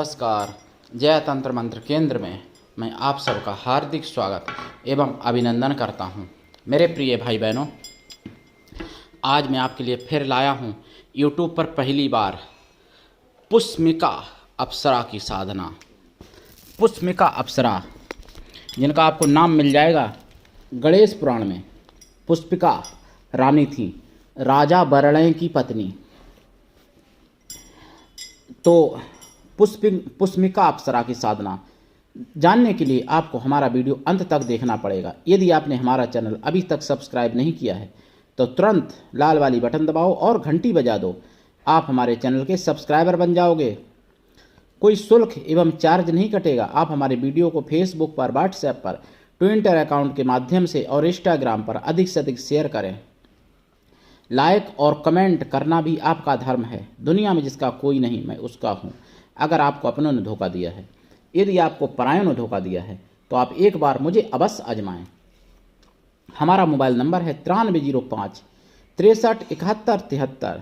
नमस्कार। जय तंत्र मंत्र केंद्र में मैं आप सबका हार्दिक स्वागत एवं अभिनंदन करता हूं। मेरे प्रिय भाई बहनों, आज मैं आपके लिए फिर लाया हूं YouTube पर पहली बार पुष्मिका अप्सरा की साधना। पुष्मिका अप्सरा, जिनका आपको नाम मिल जाएगा गणेश पुराण में। पुष्पिका रानी थी, राजा बरड़े की पत्नी। तो पुष्मिका अप्सरा की साधना जानने के लिए आपको हमारा वीडियो अंत तक देखना पड़ेगा। यदि आपने हमारा चैनल अभी तक सब्सक्राइब नहीं किया है तो तुरंत लाल वाली बटन दबाओ और घंटी बजा दो। आप हमारे चैनल के सब्सक्राइबर बन जाओगे। कोई शुल्क एवं चार्ज नहीं कटेगा। आप हमारे वीडियो को फेसबुक पर, व्हाट्सएप पर, ट्विटर अकाउंट के माध्यम से और इंस्टाग्राम पर अधिक से अधिक शेयर करें। लाइक और कमेंट करना भी आपका धर्म है। दुनिया में जिसका कोई नहीं, मैं उसका हूँ। अगर आपको अपनों ने धोखा दिया है, यदि आपको परायों ने धोखा दिया है, तो आप एक बार मुझे अवश्य आजमाएं। हमारा मोबाइल नंबर है 9305 63 71 73।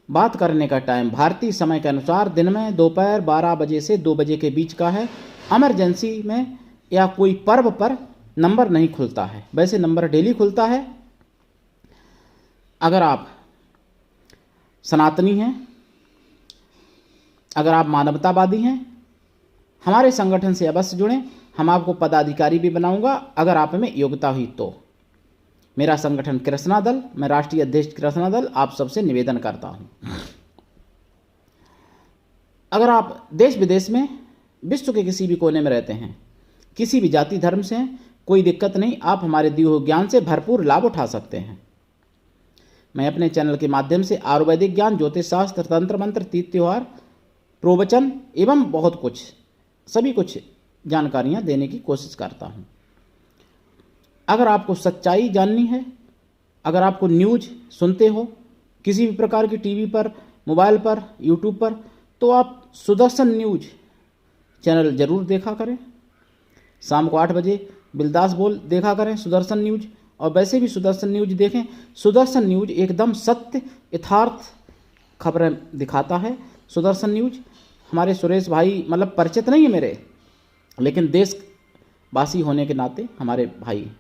बात करने का टाइम भारतीय समय के अनुसार दिन में दोपहर 12 बजे से 2 बजे के बीच का है। इमरजेंसी में या कोई पर्व पर नंबर नहीं खुलता है, वैसे नंबर डेली खुलता है। अगर आप सनातनी हैं, अगर आप मानवतावादी हैं, हमारे संगठन से अवश्य जुड़ें। हम आपको पदाधिकारी भी बनाऊंगा अगर आप में योग्यता हुई तो। मेरा संगठन कृष्णा दल, मैं राष्ट्रीय अध्यक्ष कृष्णा दल आप सबसे निवेदन करता हूं। अगर आप देश विदेश में, विश्व के किसी भी कोने में रहते हैं, किसी भी जाति धर्म से हैं, कोई दिक्कत नहीं। आप हमारे दिए हुए ज्ञान से भरपूर लाभ उठा सकते हैं। मैं अपने चैनल के माध्यम से आयुर्वेदिक ज्ञान, ज्योतिष शास्त्र, तंत्र मंत्र, तीज त्योहार, प्रवचन एवं बहुत कुछ, सभी कुछ जानकारियां देने की कोशिश करता हूं। अगर आपको सच्चाई जाननी है, अगर आपको न्यूज सुनते हो किसी भी प्रकार की, टीवी पर, मोबाइल पर, यूट्यूब पर, तो आप सुदर्शन न्यूज चैनल जरूर देखा करें। शाम को 8 बजे बिलदास बोल देखा करें सुदर्शन न्यूज। और वैसे भी सुदर्शन न्यूज देखें। सुदर्शन न्यूज एकदम सत्य यथार्थ खबरें दिखाता है। सुदर्शन न्यूज हमारे सुरेश भाई, मतलब परिचित नहीं है मेरे, लेकिन देशवासी होने के नाते हमारे भाई,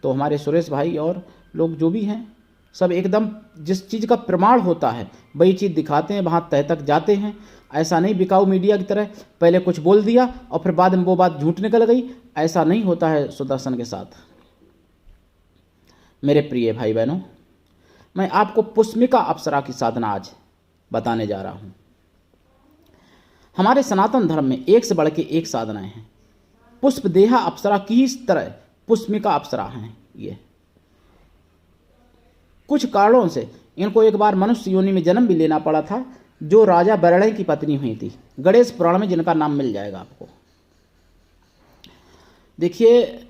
तो हमारे सुरेश भाई और लोग जो भी हैं, सब एकदम जिस चीज़ का प्रमाण होता है वही चीज़ दिखाते हैं, वहाँ तह तक जाते हैं। ऐसा नहीं बिकाऊ मीडिया की तरह पहले कुछ बोल दिया और फिर बाद में वो बात झूठ निकल गई। ऐसा नहीं होता है सुदर्शन के साथ। मेरे प्रिय भाई बहनों, मैं आपको पुष्मिका अप्सरा की साधना आज बताने जा रहा हूँ। हमारे सनातन धर्म में एक से बढ़ के एक साधनाएं हैं। पुष्पदेहा अप्सरा की ही तरह पुष्मिका अप्सरा हैं। ये कुछ कारणों से इनको एक बार मनुष्य योनि में जन्म भी लेना पड़ा था, जो राजा बरड़े की पत्नी हुई थी। गणेश पुराण में जिनका नाम मिल जाएगा आपको। देखिए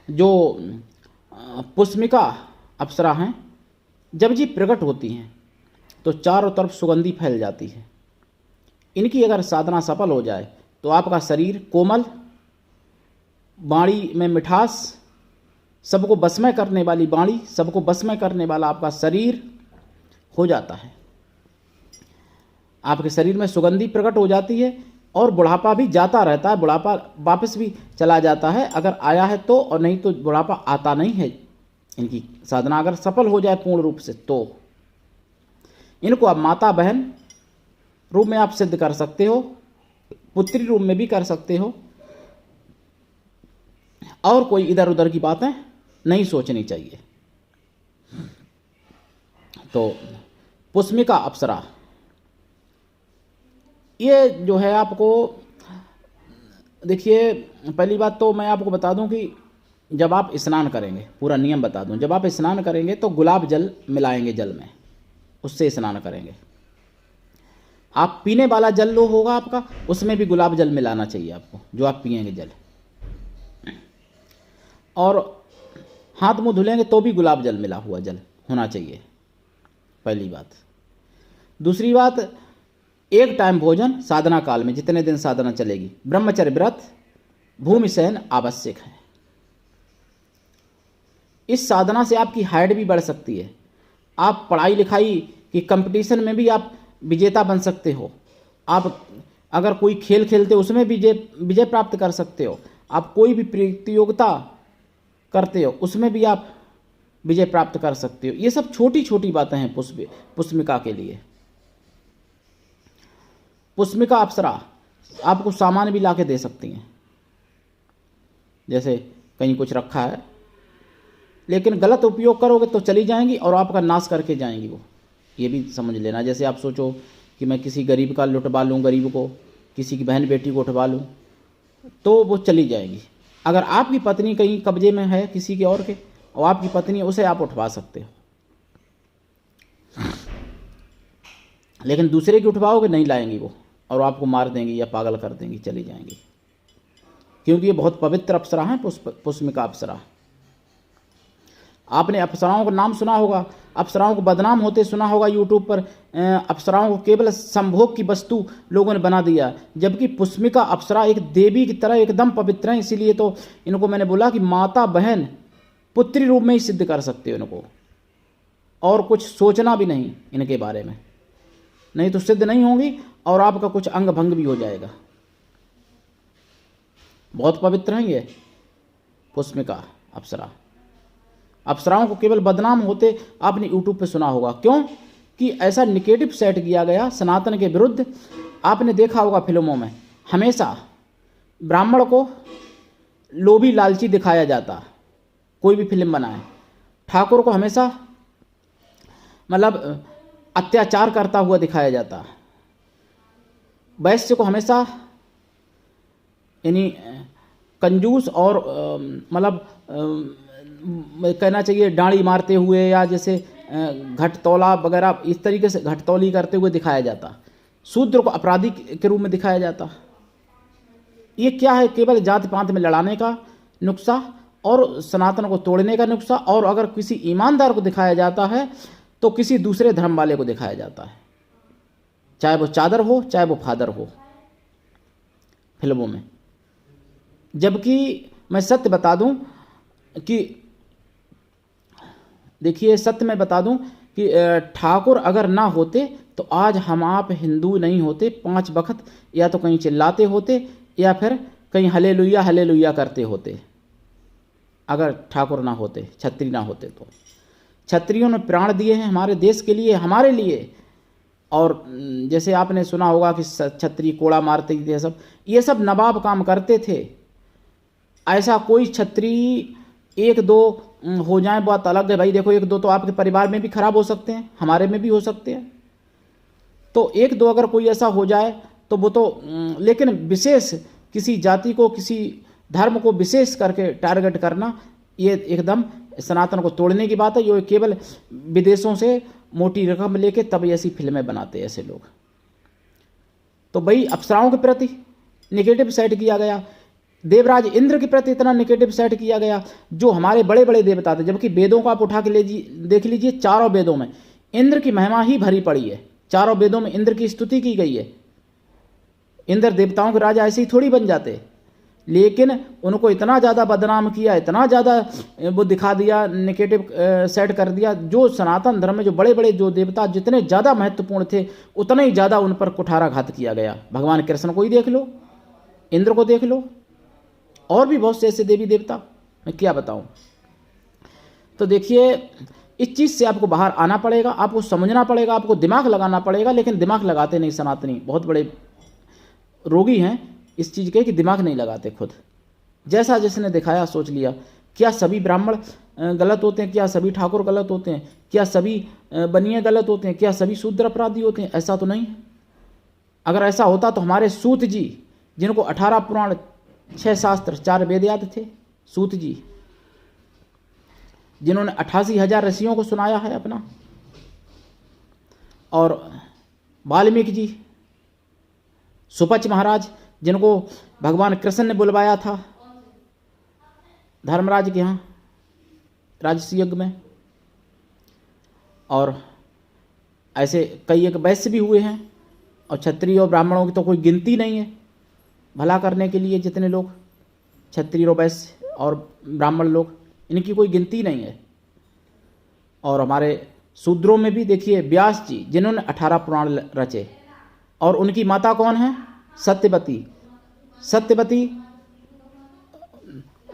जो पुष्मिका अप्सरा हैं, जब जी प्रकट होती हैं तो चारों तरफ सुगंधी फैल जाती है। इनकी अगर साधना सफल हो जाए तो आपका शरीर कोमल, वाणी में मिठास, सबको बसमय करने वाली वाणी, सबको बसमय करने वाला आपका शरीर हो जाता है। आपके शरीर में सुगंधी प्रकट हो जाती है और बुढ़ापा भी जाता रहता है। बुढ़ापा वापस भी चला जाता है अगर आया है तो, और नहीं तो बुढ़ापा आता नहीं है। इनकी साधना अगर सफल हो जाए पूर्ण रूप से तो इनको आप माता बहन रूप में आप सिद्ध कर सकते हो, पुत्री रूप में भी कर सकते हो, और कोई इधर उधर की बातें नहीं सोचनी चाहिए। तो पुष्मिका अप्सरा ये जो है, आपको देखिए, पहली बात तो मैं आपको बता दूं कि जब आप स्नान करेंगे, पूरा नियम बता दूं, जब आप स्नान करेंगे तो गुलाब जल मिलाएंगे जल में, उससे स्नान करेंगे। आप पीने वाला जल लो होगा आपका, उसमें भी गुलाब जल मिलाना चाहिए आपको, जो आप पिएंगे जल। और हाथ मुंह धुलेंगे तो भी गुलाब जल मिला हुआ जल होना चाहिए, पहली बात। दूसरी बात, एक टाइम भोजन साधना काल में, जितने दिन साधना चलेगी। ब्रह्मचर्य व्रत, भूमि शयन आवश्यक है। इस साधना से आपकी हाइट भी बढ़ सकती है। आप पढ़ाई लिखाई की कंपटीशन में भी आप विजेता बन सकते हो। आप अगर कोई खेल खेलते हो उसमें विजय प्राप्त कर सकते हो। आप कोई भी प्रतियोगिता करते हो उसमें भी आप विजय प्राप्त कर सकते हो। ये सब छोटी छोटी बातें हैं पुष्मिका के लिए। पुष्मिका अप्सरा आपको सामान भी ला के दे सकती हैं। जैसे कहीं कुछ रखा है, लेकिन गलत उपयोग करोगे तो चली जाएंगी और आपका नाश करके जाएंगी वो, ये भी समझ लेना। जैसे आप सोचो कि मैं किसी गरीब का लुटवा लूँ, गरीब को, किसी की बहन बेटी को उठवा लूँ, तो वो चली जाएगी। अगर आपकी पत्नी कहीं कब्जे में है किसी के और के, और आपकी पत्नी उसे आप उठवा सकते हो, लेकिन दूसरे की उठवाओगे नहीं लाएंगी वो, और आपको मार देंगी या पागल कर देंगी, चली जाएंगी। क्योंकि ये बहुत पवित्र अप्सरा है पुष्मिका अप्सरा। आपने अप्सराओं का नाम सुना होगा, अप्सराओं को बदनाम होते सुना होगा यूट्यूब पर। अप्सराओं को केवल संभोग की वस्तु लोगों ने बना दिया, जबकि पुष्मिका अप्सरा एक देवी की तरह एकदम पवित्र है। इसीलिए तो इनको मैंने बोला कि माता बहन पुत्री रूप में ही सिद्ध कर सकते हो इनको, और कुछ सोचना भी नहीं इनके बारे में, नहीं तो सिद्ध नहीं होंगी और आपका कुछ अंग भंग भी हो जाएगा। बहुत पवित्र है ये पुष्मिका अप्सरा। अप्सराओं को केवल बदनाम होते आपने यूट्यूब पे सुना होगा। क्यों? कि ऐसा निगेटिव सेट किया गया सनातन के विरुद्ध। आपने देखा होगा फिल्मों में हमेशा ब्राह्मण को लोभी लालची दिखाया जाता, कोई भी फिल्म बनाए। ठाकुर को हमेशा मतलब अत्याचार करता हुआ दिखाया जाता। वैश्य को हमेशा यानी कंजूस और मतलब कहना चाहिए डांडी मारते हुए, या जैसे घटतौला वगैरह इस तरीके से घटतौली करते हुए दिखाया जाता। शूद्र को अपराधी के रूप में दिखाया जाता। ये क्या है? केवल जाति पात में लड़ाने का नुक्सा और सनातन को तोड़ने का नुक्सा। और अगर किसी ईमानदार को दिखाया जाता है तो किसी दूसरे धर्म वाले को दिखाया जाता है, चाहे वो चादर हो चाहे वो फादर हो फिल्मों में। जबकि मैं सत्य बता दूं कि देखिए, सत्य मैं बता दूं कि ठाकुर अगर ना होते तो आज हम आप हिंदू नहीं होते। 5 वक्त या तो कहीं चिल्लाते होते या फिर कहीं हलेलुया हलेलुया करते होते। अगर ठाकुर ना होते, छत्री ना होते तो। छत्रियों ने प्राण दिए हैं हमारे देश के लिए, हमारे लिए। और जैसे आपने सुना होगा कि छत्री कोड़ा मारते थे, ये सब नवाब काम करते थे। ऐसा कोई छत्री 1-2 हो जाए बात अलग है भाई। देखो 1-2 तो आपके परिवार में भी खराब हो सकते हैं, हमारे में भी हो सकते हैं। तो 1-2 अगर कोई ऐसा हो जाए तो वो तो, लेकिन विशेष किसी जाति को, किसी धर्म को विशेष करके टारगेट करना, ये एकदम सनातन को तोड़ने की बात है। ये केवल विदेशों से मोटी रकम लेके तब ऐसी फिल्में बनाते हैं ऐसे लोग। तो भाई अप्सराओं के प्रति निगेटिव सेट किया गया, देवराज इंद्र के प्रति इतना निगेटिव सेट किया गया, जो हमारे बड़े बड़े देवता थे। जबकि वेदों को आप उठा के देख लीजिए, चारों वेदों में इंद्र की महिमा ही भरी पड़ी है। चारों वेदों में इंद्र की स्तुति की गई है। इंद्र देवताओं के राजा ऐसे ही थोड़ी बन जाते, लेकिन उनको इतना ज़्यादा बदनाम किया, इतना ज़्यादा वो दिखा दिया, नेगेटिव सेट कर दिया। जो सनातन धर्म में जो बड़े बड़े जो देवता जितने ज़्यादा महत्वपूर्ण थे, उतने ही ज़्यादा उन पर कुठाराघात किया गया। भगवान कृष्ण को ही देख लो, इंद्र को देख लो, और भी बहुत से ऐसे देवी देवता, मैं क्या बताऊं। तो देखिए, इस चीज़ से आपको बाहर आना पड़ेगा, आपको समझना पड़ेगा, आपको दिमाग लगाना पड़ेगा। लेकिन दिमाग लगाते नहीं सनातनी, बहुत बड़े रोगी हैं इस चीज़ के कि दिमाग नहीं लगाते खुद। जैसा जिसने दिखाया सोच लिया। क्या सभी ब्राह्मण गलत होते हैं? क्या सभी ठाकुर गलत होते हैं? क्या सभी बनिए गलत होते हैं? क्या सभी शूद्र अपराधी होते हैं? ऐसा तो नहीं। अगर ऐसा होता तो हमारे सूत जी, जिनको 18 पुराण, 6 शास्त्र, 4 वेद याद थे, सूत जी जिन्होंने 88,000 ऋषियों को सुनाया है अपना, और वाल्मीकि जी, सुपच महाराज जिनको भगवान कृष्ण ने बुलवाया था धर्मराज के यहाँ राजसी यज्ञ में, और ऐसे कई एक वैश्य भी हुए हैं। और क्षत्रिय और ब्राह्मणों की तो कोई गिनती नहीं है भला करने के लिए। जितने लोग क्षत्रिय और वैश्य और ब्राह्मण लोग, इनकी कोई गिनती नहीं है। और हमारे शूद्रों में भी देखिए व्यास जी जिन्होंने 18 पुराण रचे, और उनकी माता कौन है? सत्यवती। सत्यवती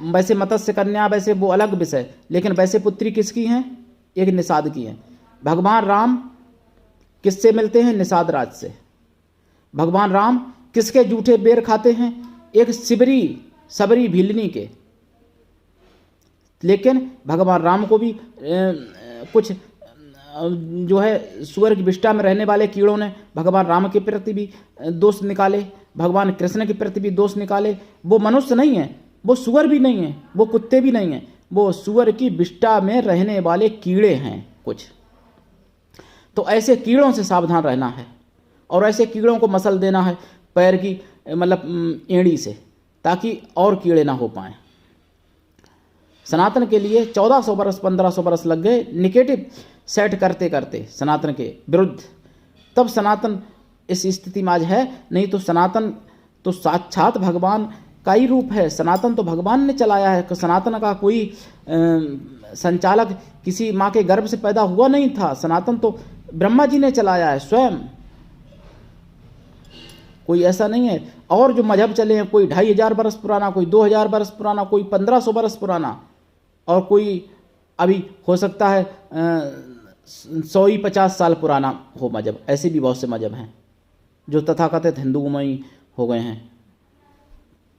वैसे मत्स्य कन्या, वैसे वो अलग विषय, लेकिन वैसे पुत्री किसकी हैं? एक निषाद की हैं। भगवान राम किससे मिलते हैं? निषाद राज से। भगवान राम किसके जूठे बेर खाते हैं? एक सबरी भीलनी के। लेकिन भगवान राम को भी कुछ जो है सुअर की विष्ठा में रहने वाले कीड़ों ने भगवान राम के प्रति भी दोष निकाले, भगवान कृष्ण के प्रति भी दोष निकाले। वो मनुष्य नहीं है, वो सुअर भी नहीं है, वो कुत्ते भी नहीं है, वो सुअर की विष्ठा में रहने वाले कीड़े हैं कुछ। तो ऐसे कीड़ों से सावधान रहना है, और ऐसे कीड़ों को मसल देना है पैर की मतलब एड़ी से, ताकि और कीड़े ना हो पाएं। सनातन के लिए 1400 बरस 1500 बरस लग गए निगेटिव सेट करते करते सनातन के विरुद्ध, तब सनातन इस स्थिति में आज है। नहीं तो सनातन तो साक्षात भगवान का ही रूप है। सनातन तो भगवान ने चलाया है। सनातन का कोई संचालक किसी माँ के गर्भ से पैदा हुआ नहीं था। सनातन तो ब्रह्मा जी ने चलाया है स्वयं, कोई ऐसा नहीं है। और जो मजहब चले हैं, कोई 2500 बरस पुराना, कोई 2000 बरस पुराना, कोई 1500 बरस पुराना, और कोई अभी हो सकता है 150 साल पुराना हो मजहब। ऐसे भी बहुत से मजहब हैं जो तथाकथित हिंदुमय हो गए हैं।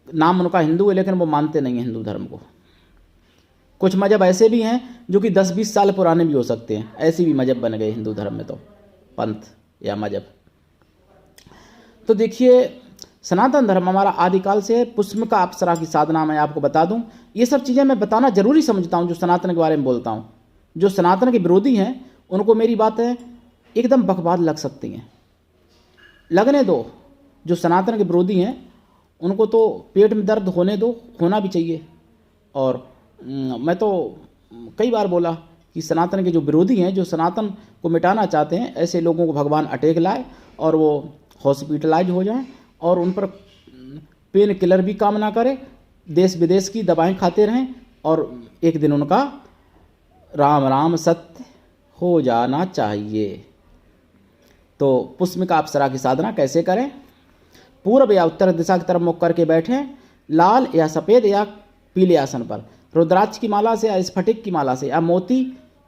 नाम उनका हिंदू है, लेकिन वो मानते नहीं हैं हिंदू धर्म को। कुछ मजहब ऐसे भी हैं जो कि 10-20 साल पुराने भी हो सकते हैं। ऐसे भी मजहब बन गए हिंदू धर्म में, तो पंथ या मजहब। तो देखिए, सनातन धर्म हमारा आदिकाल से पुष्पिका अप्सरा की साधना मैं आपको बता दूं। ये सब चीज़ें मैं बताना जरूरी समझता हूं जो सनातन के बारे में बोलता हूं। जो सनातन के विरोधी हैं उनको मेरी बातें एकदम बकवास लग सकती हैं, लगने दो। जो सनातन के विरोधी हैं उनको तो पेट में दर्द होने दो, होना भी चाहिए। और मैं तो कई बार बोला कि सनातन के जो विरोधी हैं, जो सनातन को मिटाना चाहते हैं, ऐसे लोगों को भगवान अटैक लाए और वो हॉस्पिटलाइज हो जाएं, और उन पर पेन किलर भी काम ना करे, देश विदेश की दवाएं खाते रहें, और एक दिन उनका राम राम सत्य हो जाना चाहिए। तो पुष्पिका अप्सरा की साधना कैसे करें? पूर्व या उत्तर दिशा की तरफ मुख करके बैठें, लाल या सफ़ेद या पीले आसन पर, रुद्राक्ष की माला से या स्फटिक की माला से या मोती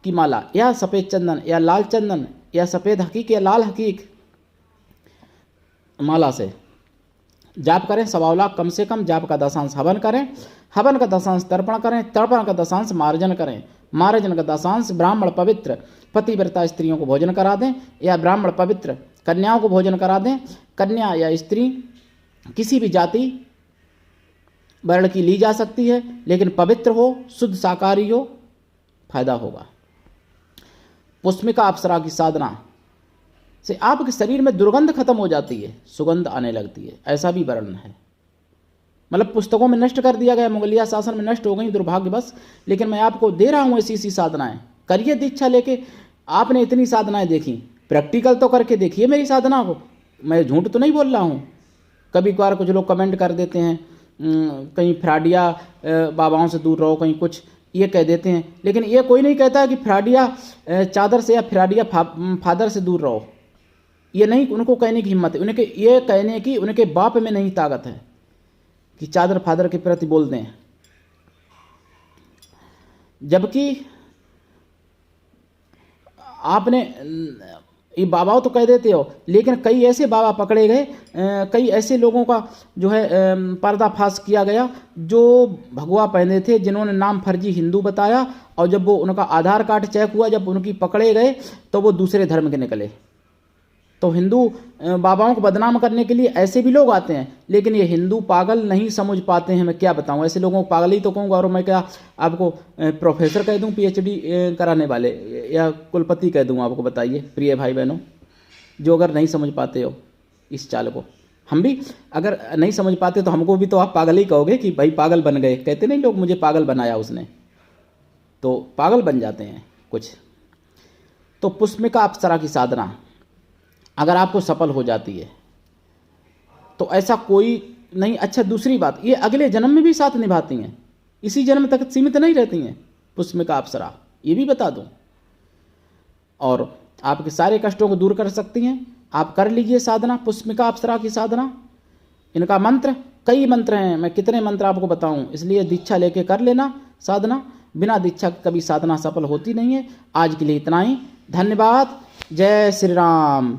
की माला या सफ़ेद चंदन या लाल चंदन या सफ़ेद हकीक या लाल हकीक माला से जाप करें। 125 लाख कम से कम जाप का दशांश हवन करें, हवन का दशांश तर्पण करें, तर्पण का दशांश मार्जन करें, मार्जन का दशांश ब्राह्मण पवित्र पतिव्रता स्त्रियों को भोजन करा दें, या ब्राह्मण पवित्र कन्याओं को भोजन करा दें। कन्या या स्त्री किसी भी जाति वर्ण की ली जा सकती है, लेकिन पवित्र हो, शुद्ध शाकाहारी हो, फायदा होगा। पुष्पिका अप्सरा की साधना से आपके शरीर में दुर्गंध खत्म हो जाती है, सुगंध आने लगती है, ऐसा भी वर्णन है। मतलब पुस्तकों में नष्ट कर दिया गया, मुगलिया शासन में नष्ट हो गई दुर्भाग्यवश, लेकिन मैं आपको दे रहा हूँ ऐसी साधनाएं। करिए दीक्षा लेके। आपने इतनी साधनाएं देखी, प्रैक्टिकल तो करके देखिए मेरी साधना को। मैं झूठ तो नहीं बोल रहा हूँ। कभी कभार कुछ लोग कमेंट कर देते हैं, कहीं फ्राडिया बाबाओं से दूर रहो, कहीं कुछ ये कह देते हैं, लेकिन ये कोई नहीं कहता कि फ्राडिया चादर से या फ्राडिया फादर से दूर रहो। ये नहीं उनको कहने की हिम्मत है, उनके ये कहने की उनके बाप में नहीं ताकत है कि चादर फादर के प्रति बोल दें। जबकि आपने ये बाबा तो कह देते हो, लेकिन कई ऐसे बाबा पकड़े गए, कई ऐसे लोगों का जो है पर्दाफाश किया गया जो भगवा पहने थे, जिन्होंने नाम फर्जी हिंदू बताया, और जब वो उनका आधार कार्ड चेक हुआ, जब उनकी पकड़े गए तो वो दूसरे धर्म के निकले। तो हिंदू बाबाओं को बदनाम करने के लिए ऐसे भी लोग आते हैं, लेकिन ये हिंदू पागल नहीं समझ पाते हैं। मैं क्या बताऊं, ऐसे लोगों को पागल ही तो कहूँगा, और मैं क्या आपको प्रोफेसर कह दूं, PhD कराने वाले, या कुलपति कह दूं आपको? बताइए प्रिय भाई बहनों, जो अगर नहीं समझ पाते हो इस चाल को। हम भी अगर नहीं समझ पाते तो हमको भी तो आप पागल ही कहोगे कि भाई पागल बन गए। कहते नहीं लोग, मुझे पागल बनाया उसने, तो पागल बन जाते हैं कुछ। तो पुष्पिका अप्सरा की साधना अगर आपको सफल हो जाती है तो ऐसा कोई नहीं। अच्छा, दूसरी बात, ये अगले जन्म में भी साथ निभाती हैं, इसी जन्म तक सीमित नहीं रहती हैं पुष्पिका अप्सरा, ये भी बता दूं। और आपके सारे कष्टों को दूर कर सकती हैं। आप कर लीजिए साधना, पुष्पिका अप्सरा की साधना। इनका मंत्र, कई मंत्र हैं, मैं कितने मंत्र आपको बताऊं, इसलिए दीक्षा लेके कर लेना साधना। बिना दीक्षा के कभी साधना सफल होती नहीं है। आज के लिए इतना ही, धन्यवाद। जय श्री राम।